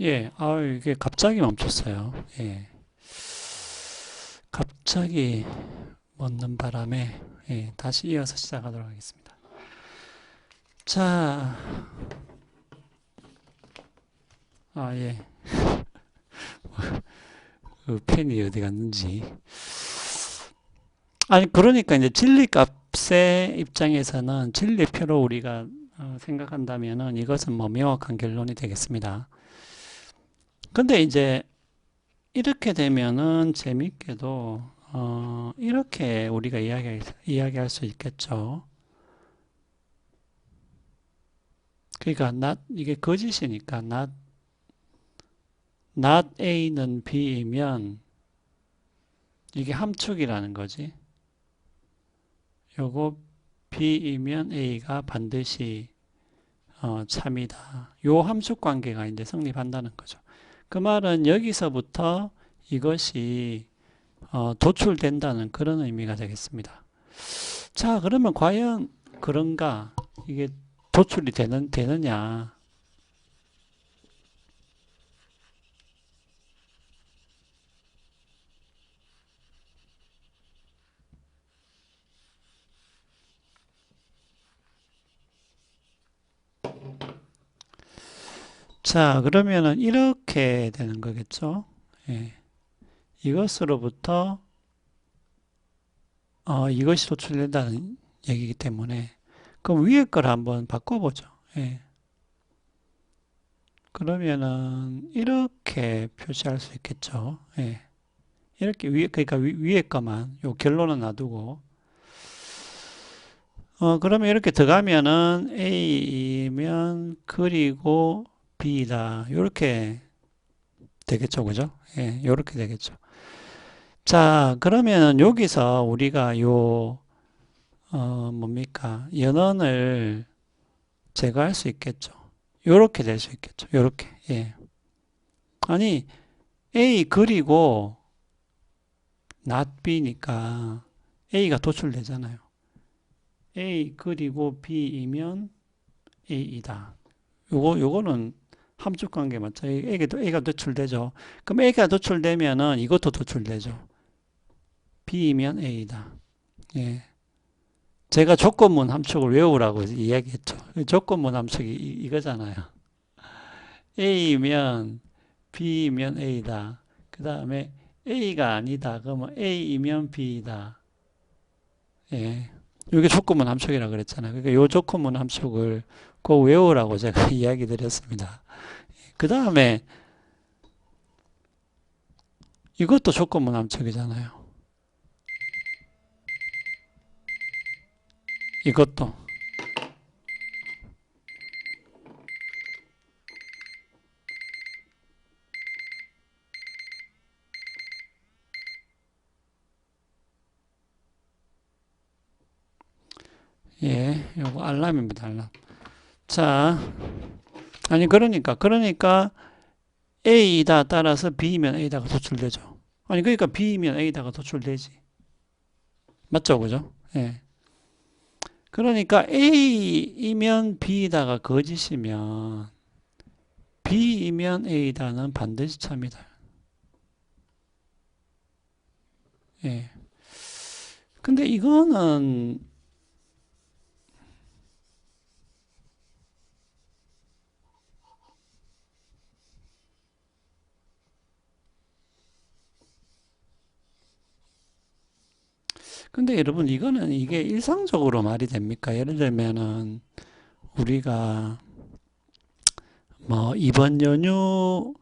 예, 이게 갑자기 멈췄어요. 예, 갑자기 멈는 바람에, 예, 다시 이어서 시작하도록 하겠습니다. 자, 예, 그 펜이 어디 갔는지. 아니, 그러니까 이제 진리값의 입장에서는 진리표로 우리가 생각한다면은 이것은 뭐 명확한 결론이 되겠습니다. 근데 이제 이렇게 되면은 재밌게도, 이렇게 우리가 이야기할 수 있겠죠. 그러니까 이게 거짓이니까 not A는 B이면 이게 함축이라는 거지. 요거 B이면 A가 반드시 참이다. 요 함축 관계가 이제 성립한다는 거죠. 그 말은 여기서부터 이것이 도출된다는 그런 의미가 되겠습니다. 자, 그러면 과연 그런가? 이게 도출이 되느냐? 자, 그러면은 이렇게 되는 거겠죠? 예. 이것으로부터 이것이 도출된다는 얘기이기 때문에 그럼 위에 걸 한번 바꿔보죠. 예. 그러면은 이렇게 표시할 수 있겠죠. 예. 이렇게 그러니까 위에 거만 요 결론은 놔두고 그러면 이렇게 들어가면은 A이면 그리고 B다. 요렇게 되겠죠. 그죠? 예. 요렇게 되겠죠. 자, 그러면 여기서 우리가 뭡니까? 연원을 제거할 수 있겠죠. 요렇게 될 수 있겠죠. 요렇게. 예. 아니, A 그리고 not B니까 A가 도출되잖아요. A 그리고 B이면 A이다. 요거는 함축 관계 맞죠? A가 도출되죠. 그럼 A가 도출되면은 이것도 도출되죠. B이면 A다. 예. 제가 조건문 함축을 외우라고 이야기했죠. 조건문 함축이 이거잖아요. A면 B면 A다. 그 다음에 A가 아니다. 그러면 A이면 B다. 예. 이게 조건문 함축이라고 그랬잖아요. 그러니까 요 조건문 함축을 꼭 외우라고 제가 이야기 드렸습니다. 그 다음에 이것도 조건문 함축이잖아요. 이것도. 예, 요거 알람입니다, 알람. 자, 아니, 그러니까 A이다 따라서 B면 A다가 도출되죠. 아니, 그러니까 B면 A다가 도출되지. 맞죠, 그죠? 예. 그러니까 A이면 B다가 거짓이면 B이면 A다는 반드시 참이다. 예. 근데 이거는 근데 여러분 이거는 이게 일상적으로 말이 됩니까? 예를 들면은 우리가 뭐 이번 연휴를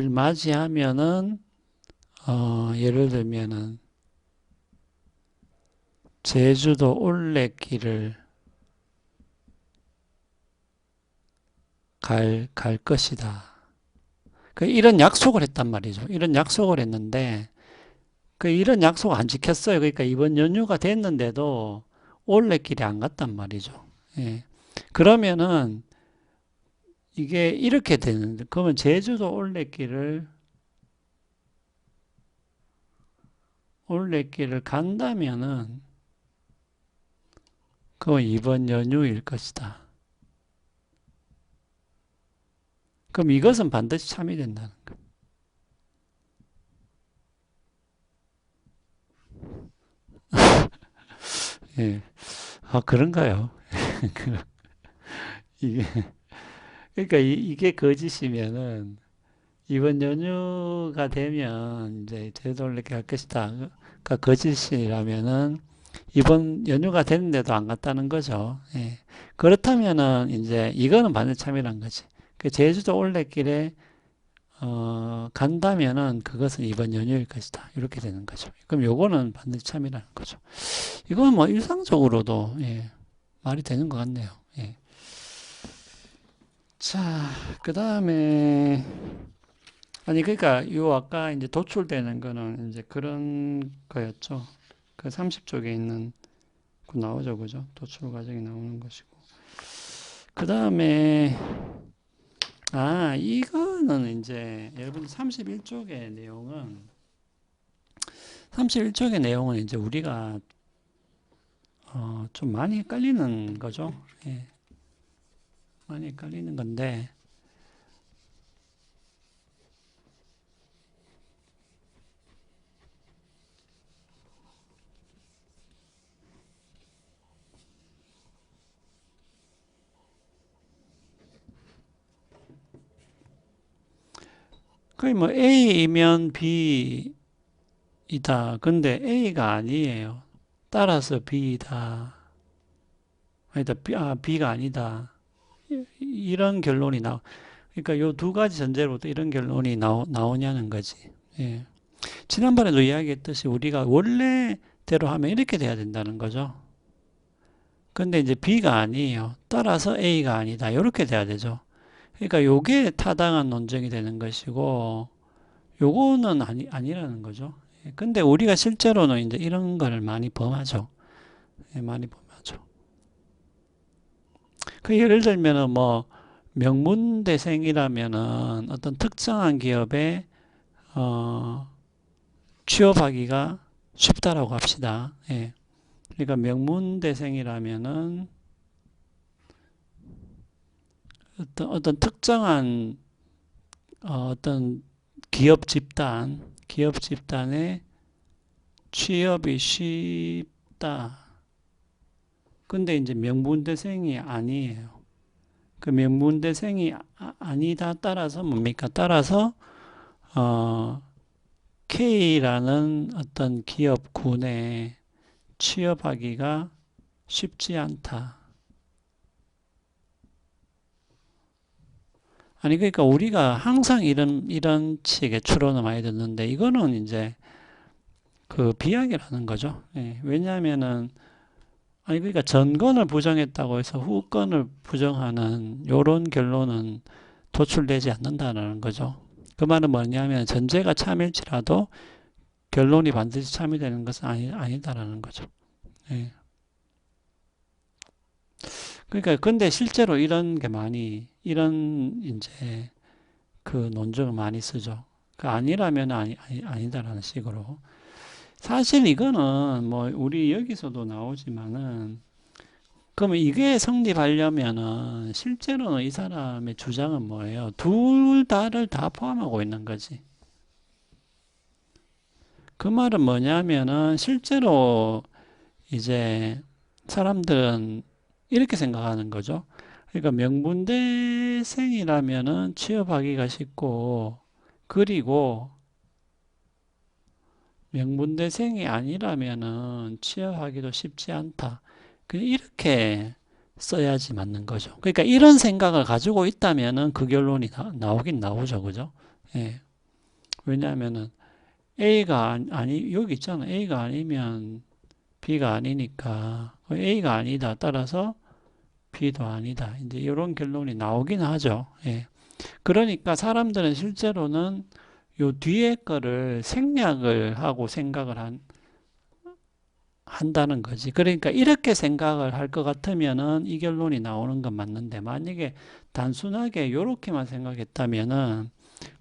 맞이하면은 예를 들면은 제주도 올레길을 갈 것이다. 이런 약속을 했단 말이죠. 이런 약속을 했는데 이런 약속 안 지켰어요. 그러니까 이번 연휴가 됐는데도 올레길에 안 갔단 말이죠. 예. 그러면은 이게 이렇게 되는데 그러면 제주도 올레길을 간다면은 그건 이번 연휴일 것이다. 그럼 이것은 반드시 참여된다는 거. 예. 아, 그런가요? 이게, 그러니까 이게 거짓이면은 이번 연휴가 되면 이제 되돌리게 할 것이다. 그러니까 거짓이라면은 이번 연휴가 됐는데도 안 갔다는 거죠. 예. 그렇다면은 이제 이거는 반드시 참여란 거지. 그 제주도 올레길에 간다면은 그것은 이번 연휴일 것이다. 이렇게 되는 거죠. 그럼 요거는 반드시 참여라는 거죠. 이건 뭐 일상적으로도 예, 말이 되는 것 같네요. 예. 자, 그 다음에 아니 그러니까 요 아까 이제 도출되는 거는 이제 그런 거였죠. 그 30쪽에 있는 그 나오죠, 그죠? 도출 과정이 나오는 것이고. 그 다음에 이거는 이제 여러분 31쪽의 내용은 이제 우리가 좀 많이 헷갈리는 거죠. 예, 많이 헷갈리는 건데 거의 뭐 A이면 B이다. 근데 A가 아니에요. 따라서 B이다. 아니다. B가 아니다. 이런 결론이 그러니까 요 두 가지 전제로부터 이런 결론이 나오냐는 거지. 예. 지난번에도 이야기했듯이 우리가 원래대로 하면 이렇게 돼야 된다는 거죠. 근데 이제 B가 아니에요. 따라서 A가 아니다. 이렇게 돼야 되죠. 그러니까 요게 타당한 논증이 되는 것이고, 요거는 아니라는 거죠. 예, 근데 우리가 실제로는 이제 이런 걸 많이 범하죠. 예, 많이 범하죠. 그 예를 들면은 뭐, 명문대생이라면은 어떤 특정한 기업에, 어, 취업하기가 쉽다라고 합시다. 예. 그러니까 명문대생이라면은 어떤 특정한 어떤 기업 집단에 취업이 쉽다. 근데 이제 명문대생이 아니에요. 그 명문대생이 아니다 따라서 뭡니까? 따라서 어, K라는 어떤 기업군에 취업하기가 쉽지 않다. 아니 그러니까 우리가 항상 이런 식의 추론을 많이 듣는데 이거는 이제 그 비약이라는 거죠. 예, 왜냐하면은 아니 그러니까 전건을 부정했다고 해서 후건을 부정하는 요런 결론은 도출되지 않는다는 거죠. 그 말은 뭐냐면 전제가 참일지라도 결론이 반드시 참여되는 것은 아니다라는 거죠. 예. 그러니까 근데 실제로 이런 이제 그 논증을 많이 쓰죠. 그 아니라면 아니다라는 식으로. 사실 이거는 뭐 우리 여기서도 나오지만은 그러면 이게 성립하려면은 실제로는 이 사람의 주장은 뭐예요? 둘 다를 다 포함하고 있는 거지. 그 말은 뭐냐면은 실제로 이제 사람들은 이렇게 생각하는 거죠. 그러니까 명문대생이라면은 취업하기가 쉽고 그리고 명문대생이 아니라면은 취업하기도 쉽지 않다. 이렇게 써야지 맞는 거죠. 그러니까 이런 생각을 가지고 있다면은 그 결론이 나오긴 나오죠. 그죠? 예. 왜냐하면은 여기 있잖아. A가 아니면 B가 아니니까 A가 아니다. 따라서 B도 아니다. 이제 이런 결론이 나오긴 하죠. 예. 그러니까 사람들은 실제로는 요 뒤에 거를 생략을 하고 생각을 한다는 거지. 그러니까 이렇게 생각을 할 것 같으면은 이 결론이 나오는 건 맞는데 만약에 단순하게 이렇게만 생각했다면은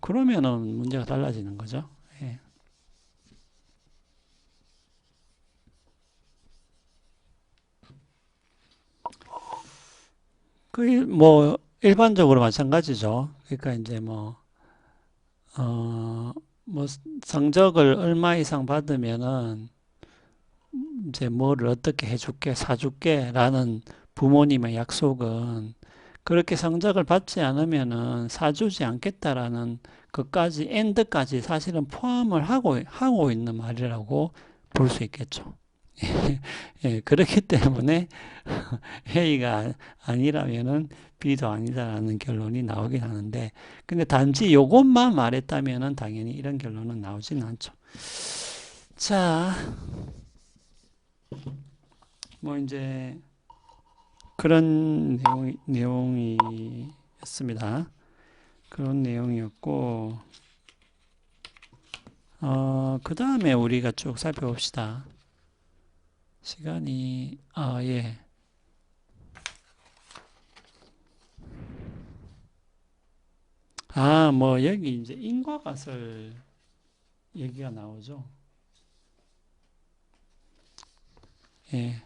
그러면은 문제가 달라지는 거죠. 예. 뭐 일반적으로 마찬가지죠. 그러니까 이제 뭐 성적을 얼마 이상 받으면은 이제 뭐를 어떻게 해줄게, 사줄게 라는 부모님의 약속은 그렇게 성적을 받지 않으면은 사주지 않겠다라는 것까지, 엔드까지 사실은 포함을 하고 있는 말이라고 볼 수 있겠죠. 예, 그렇기 때문에 A가 아니라면은 B도 아니다라는 결론이 나오긴 하는데, 근데 단지 요것만 말했다면은 당연히 이런 결론은 나오진 않죠. 자, 뭐 이제 그런 내용이었습니다. 그런 내용이었고, 그 다음에 우리가 쭉 살펴봅시다. 시간이, 예. 뭐, 여기 이제 인과과설 얘기가 나오죠. 예.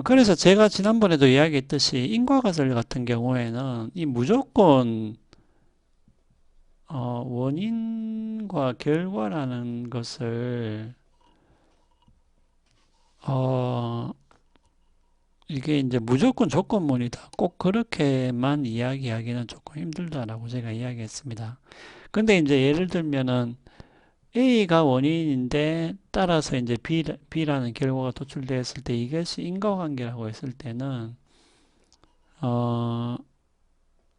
그래서 제가 지난번에도 이야기했듯이 인과과설 같은 경우에는 이 무조건, 원인과 결과라는 것을, 어, 이게 이제 무조건 조건문이다. 꼭 그렇게만 이야기하기는 조금 힘들다라고 제가 이야기했습니다. 근데 이제 예를 들면은 A가 원인인데 따라서 이제 B라는 결과가 도출되었을 때 이것이 인과관계라고 했을 때는 어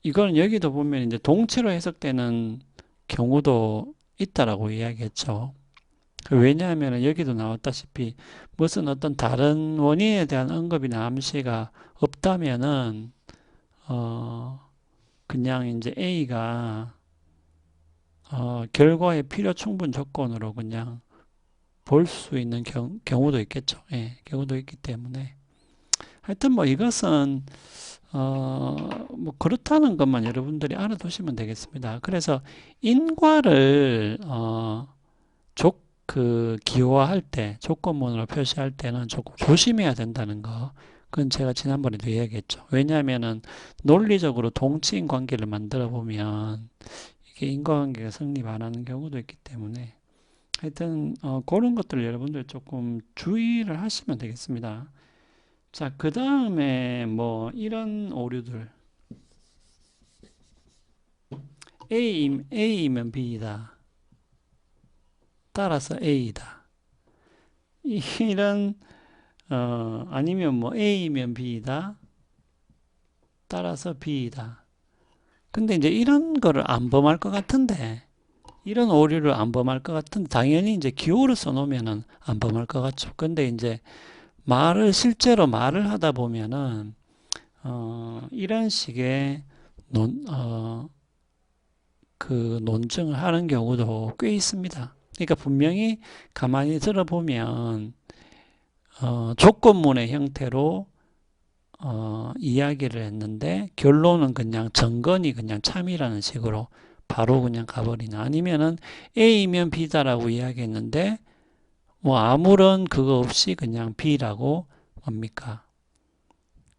이거는 여기도 보면 이제 동치로 해석되는 경우도 있다라고 이야기했죠. 왜냐하면 여기도 나왔다시피 무슨 어떤 다른 원인에 대한 언급이나 암시가 없다면은 그냥 이제 A가 결과의 필요 충분 조건으로 그냥 볼 수 있는 경우도 있겠죠. 예, 경우도 있기 때문에 하여튼 뭐 이것은 뭐 그렇다는 것만 여러분들이 알아두시면 되겠습니다. 그래서 인과를 기호화할 때, 조건문으로 표시할 때는 조금 조심해야 된다는 거. 그건 제가 지난번에도 이야기했죠. 왜냐하면은 논리적으로 동치인 관계를 만들어 보면 이게 인과관계가 성립 안 하는 경우도 있기 때문에 하여튼 그런 것들을 여러분들 조금 주의를 하시면 되겠습니다. 자, 그 다음에 뭐 이런 오류들. A이면 B이다. 따라서 A이다. 이런 아니면 뭐 A면 B이다. 따라서 B이다. 근데 이제 이런 거를 안 범할 것 같은데, 이런 오류를 안 범할 것 같은데, 당연히 이제 기호를 써놓으면은 안 범할 것 같죠. 근데 이제 실제로 말을 하다 보면은, 이런 식의 논증을 하는 경우도 꽤 있습니다. 그러니까 분명히 가만히 들어보면, 조건문의 형태로 이야기를 했는데 결론은 그냥 정건이 그냥 참이라는 식으로 바로 그냥 가버리나, 아니면은 A면 B다라고 이야기했는데 뭐 아무런 그거 없이 그냥 B라고 뭡니까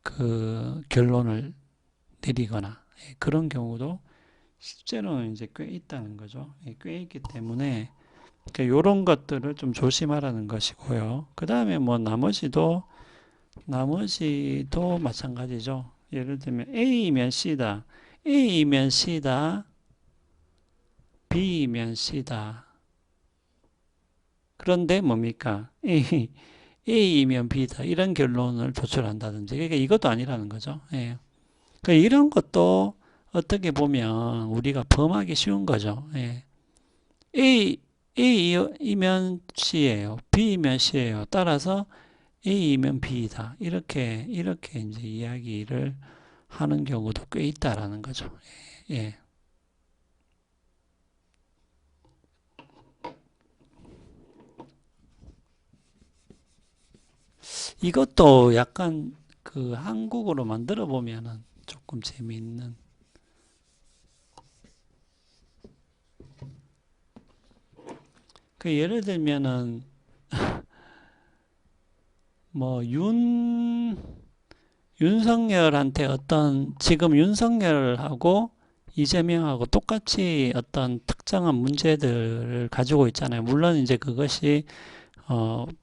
그 결론을 내리거나, 그런 경우도 실제로는 이제 꽤 있다는 거죠. 꽤 있기 때문에 이런 것들을 좀 조심하라는 것이고요. 그 다음에 뭐 나머지도 마찬가지죠. 예를 들면 A이면 C다. A이면 C다. B이면 C다. 그런데 뭡니까? A이면 B다. 이런 결론을 도출한다든지. 그러니까 이것도 아니라는 거죠. 예. 그러니까 이런 것도 어떻게 보면 우리가 범하기 쉬운 거죠. 예. A이면 C예요. B이면 C예요. 따라서 A이면 B이다. 이렇게 이제 이야기를 하는 경우도 꽤 있다라는 거죠. 예. 이것도 약간 그 한국어로 만들어 보면은 조금 재미있는. 그 예를 들면은 뭐 윤석열한테 지금 윤석열하고 이재명하고 똑같이 어떤 특정한 문제들을 가지고 있잖아요. 물론 이제 그것이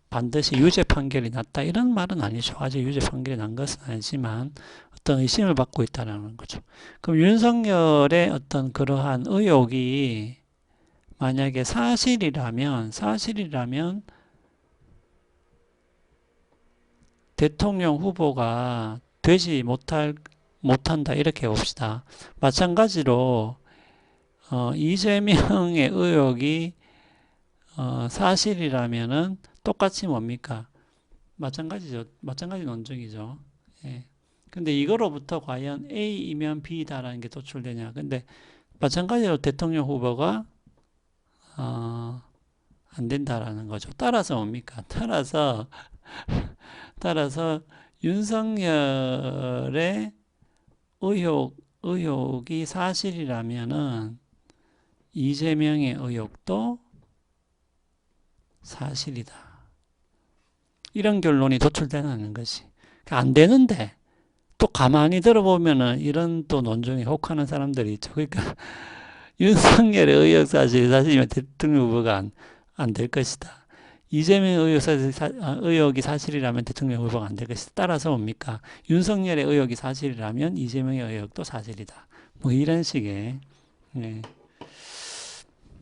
반드시 유죄 판결이 났다 이런 말은 아니죠. 아직 유죄 판결이 난 것은 아니지만 어떤 의심을 받고 있다는 거죠. 그럼 윤석열의 어떤 그러한 의혹이 만약에 사실이라면 대통령 후보가 되지 못한다 이렇게 봅시다. 마찬가지로 이재명의 의혹이 사실이라면은 똑같이 뭡니까? 마찬가지죠. 마찬가지 논증이죠. 예. 근데 이거로부터 과연 A이면 B다라는 게 도출되냐? 근데 마찬가지로 대통령 후보가 안 된다라는 거죠. 따라서 뭡니까? 따라서 윤석열의 의혹이 사실이라면은 이재명의 의혹도 사실이다. 이런 결론이 도출되는 것이. 안 되는데 또 가만히 들어보면은 이런 또 논증에 혹하는 사람들이 있죠. 그러니까 윤석열의 의혹 사실이면 대통령 후보가 안 될 것이다. 이재명의 의혹이 사실이라면 대통령 후보가 안 될 것이다. 따라서 뭡니까? 윤석열의 의혹이 사실이라면 이재명의 의혹도 사실이다. 뭐 이런 식의. 네.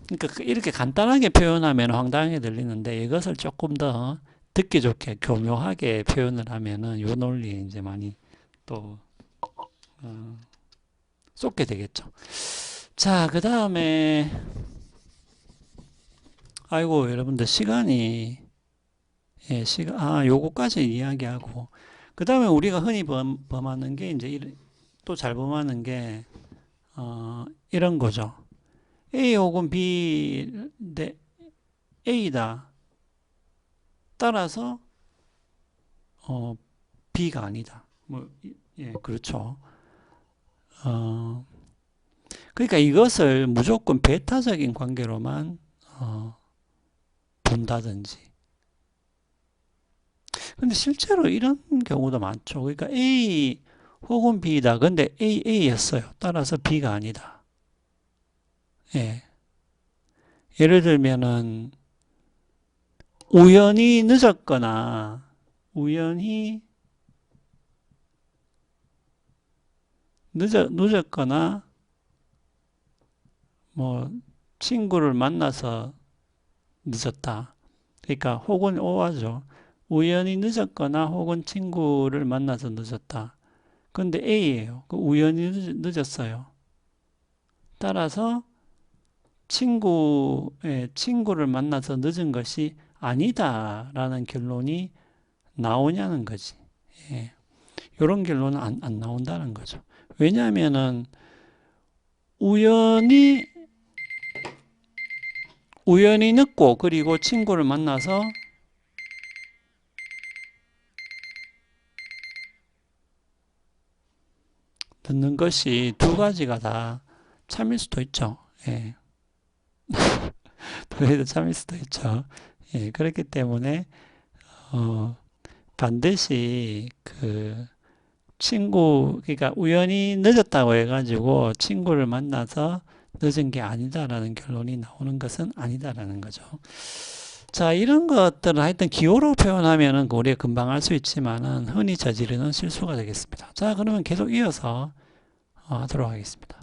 그러니까 이렇게 간단하게 표현하면 황당하게 들리는데 이것을 조금 더 듣기 좋게 교묘하게 표현을 하면은 요 논리에 이제 많이 또 쏟게 되겠죠. 자, 그 다음에 아이고 여러분들 시간이 요거까지 이야기하고 그 다음에 우리가 흔히 범하는 게 이제 또 잘 범하는 게 이런 거죠. A 혹은 B인데 A다. 따라서 B가 아니다. 그렇죠. 그러니까 이것을 무조건 배타적인 관계로만 본다든지. 근데 실제로 이런 경우도 많죠. 그러니까 A 혹은 B다. 근데 A였어요. 따라서 B가 아니다. 예. 예를 들면은 우연히 늦었거나 뭐 친구를 만나서 늦었다. 그러니까 혹은 오하죠. 우연히 늦었거나 혹은 친구를 만나서 늦었다. 근데 A예요. 우연히 늦었어요. 따라서 친구를 만나서 늦은 것이 아니다라는 결론이 나오냐는 거지. 예. 이런 결론은 안 나온다는 거죠. 왜냐하면은 우연히 늦고 그리고 친구를 만나서 듣는 것이 두 가지가 다 참일 수도 있죠. 예. 두 개도 참일 수도 있죠. 예. 그렇기 때문에 반드시 그러니까 우연히 늦었다고 해가지고 친구를 만나서 늦은 게 아니다라는 결론이 나오는 것은 아니다라는 거죠. 자, 이런 것들은 하여튼 기호로 표현하면은 우리가 금방 알 수 있지만은 흔히 저지르는 실수가 되겠습니다. 자, 그러면 계속 이어서 하도록 하겠습니다.